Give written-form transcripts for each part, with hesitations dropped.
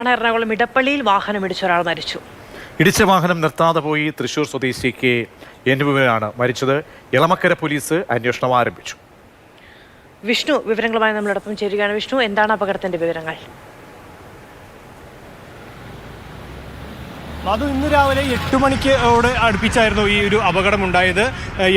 എറണാകുളം ഇടപ്പള്ളിയിൽ വാഹനമിടിച്ച് ഒരാൾ മരിച്ചു. ഇടിച്ച വാഹനം നിർത്താതെ പോയി തൃശൂർ സ്വദേശി കെ എന്നിവരാണ് മരിച്ചത്. എളമക്കര പോലീസ് അന്വേഷണം ആരംഭിച്ചു. വിഷ്ണു വിവരങ്ങളുമായി നമ്മളോടൊപ്പം ചേരുകയാണ്. വിഷ്ണു, എന്താണ് അപകടത്തിന്റെ വിവരങ്ങൾ? അത് ഇന്ന് രാവിലെ 8 മണിക്ക് അടുപ്പിച്ചായിരുന്നു ഈ ഒരു അപകടമുണ്ടായത്.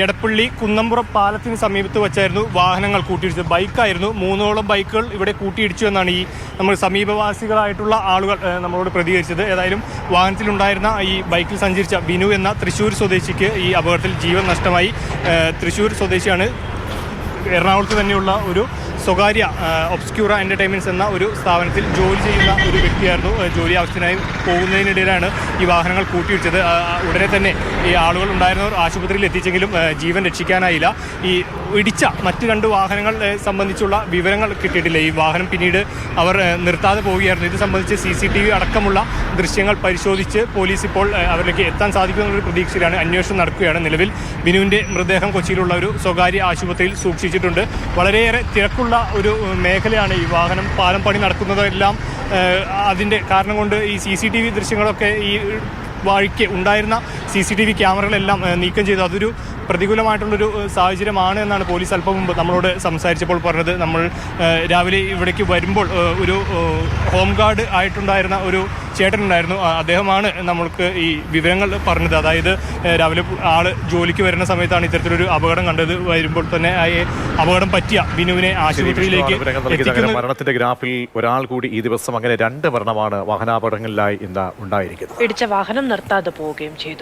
എടപ്പള്ളി കുന്നംപുറം പാലത്തിന് സമീപത്ത് വെച്ചായിരുന്നു വാഹനങ്ങൾ കൂട്ടിയിടിച്ചത്. ബൈക്കായിരുന്നു, 3ഓളം ബൈക്കുകൾ ഇവിടെ കൂട്ടിയിടിച്ചു എന്നാണ് ഈ നമ്മൾ സമീപവാസികളായിട്ടുള്ള ആളുകൾ നമ്മളോട് പ്രതികരിച്ചത്. ഏതായാലും വാഹനത്തിലുണ്ടായിരുന്ന ഈ ബൈക്കിൽ സഞ്ചരിച്ച ബിനു എന്ന തൃശ്ശൂർ സ്വദേശിക്ക് ഈ അപകടത്തിൽ ജീവൻ നഷ്ടമായി. തൃശ്ശൂർ സ്വദേശിയാണ്. എറണാകുളത്ത് തന്നെയുള്ള ഒരു സ്വകാര്യ ഒബ്സ്ക്യൂറ എൻ്റർടൈൻമെൻറ്റ്സ് എന്ന ഒരു സ്ഥാപനത്തിൽ ജോലി ചെയ്യുന്ന ഒരു വ്യക്തിയായിരുന്നു. ജോലി ആവശ്യത്തിനായി പോകുന്നതിനിടയിലാണ് ഈ വാഹനങ്ങൾ കൂട്ടിയിടിച്ചത്. ഉടനെ തന്നെ ഈ ആളുകൾ ഉണ്ടായിരുന്നവർ ആശുപത്രിയിൽ എത്തിച്ചെങ്കിലും ജീവൻ രക്ഷിക്കാനായില്ല. ഈ ഇടിച്ച മറ്റ് 2 വാഹനങ്ങൾ സംബന്ധിച്ചുള്ള വിവരങ്ങൾ കിട്ടിയിട്ടില്ല. ഈ വാഹനം പിന്നീട് അവർ നിർത്താതെ പോവുകയായിരുന്നു. ഇത് സംബന്ധിച്ച് CCTV അടക്കമുള്ള ദൃശ്യങ്ങൾ പരിശോധിച്ച് പോലീസ് ഇപ്പോൾ അവരിലേക്ക് എത്താൻ സാധിക്കുമെന്നൊരു പ്രതീക്ഷയിലാണ്. അന്വേഷണം നടക്കുകയാണ്. നിലവിൽ ബിനുവിൻ്റെ മൃതദേഹം കൊച്ചിയിലുള്ള ഒരു സ്വകാര്യ ആശുപത്രിയിൽ സൂക്ഷിച്ചിട്ടുണ്ട്. വളരെയേറെ തിരക്കുള്ള ഒരു മേഖലയാണ് ഈ വാഹനം പാലം പണി നടക്കുന്നതെല്ലാം. അതിൻ്റെ കാരണം കൊണ്ട് ഈ CCTV ദൃശ്യങ്ങളൊക്കെ ഈ വഴിക്ക് ഉണ്ടായിരുന്ന CCTV ക്യാമറകളെല്ലാം നീക്കം ചെയ്തു. അതൊരു പ്രതികൂലമായിട്ടുള്ളൊരു സാഹചര്യമാണ് എന്നാണ് പോലീസ് അല്പം മുമ്പ് നമ്മളോട് സംസാരിച്ചപ്പോൾ പറഞ്ഞത്. നമ്മൾ രാവിലെ ഇവിടേക്ക് വരുമ്പോൾ ഒരു ഹോം ഗാർഡ് ആയിട്ടുണ്ടായിരുന്ന ഒരു ചേട്ടനുണ്ടായിരുന്നു. അദ്ദേഹമാണ് നമ്മൾക്ക് ഈ വിവരങ്ങൾ പറഞ്ഞത്. അതായത് രാവിലെ ആൾ ജോലിക്ക് വരുന്ന സമയത്താണ് ഇത്തരത്തിലൊരു അപകടം കണ്ടത്. വരുമ്പോൾ തന്നെ അപകടം പറ്റിയ ബിനുവിനെ ആശുപത്രിയിലേക്ക് മരണത്തിന്റെ ഗ്രാഫിൽ ഒരാൾ കൂടി ഈ ദിവസം അങ്ങനെ 2 മരണമാണ് വാഹനാപകടങ്ങളിലായി ഇന്ന് ഉണ്ടായിരിക്കുന്നത്. ഇടിച്ച വാഹനം നിർത്താതെ പോവുകയും ചെയ്തു.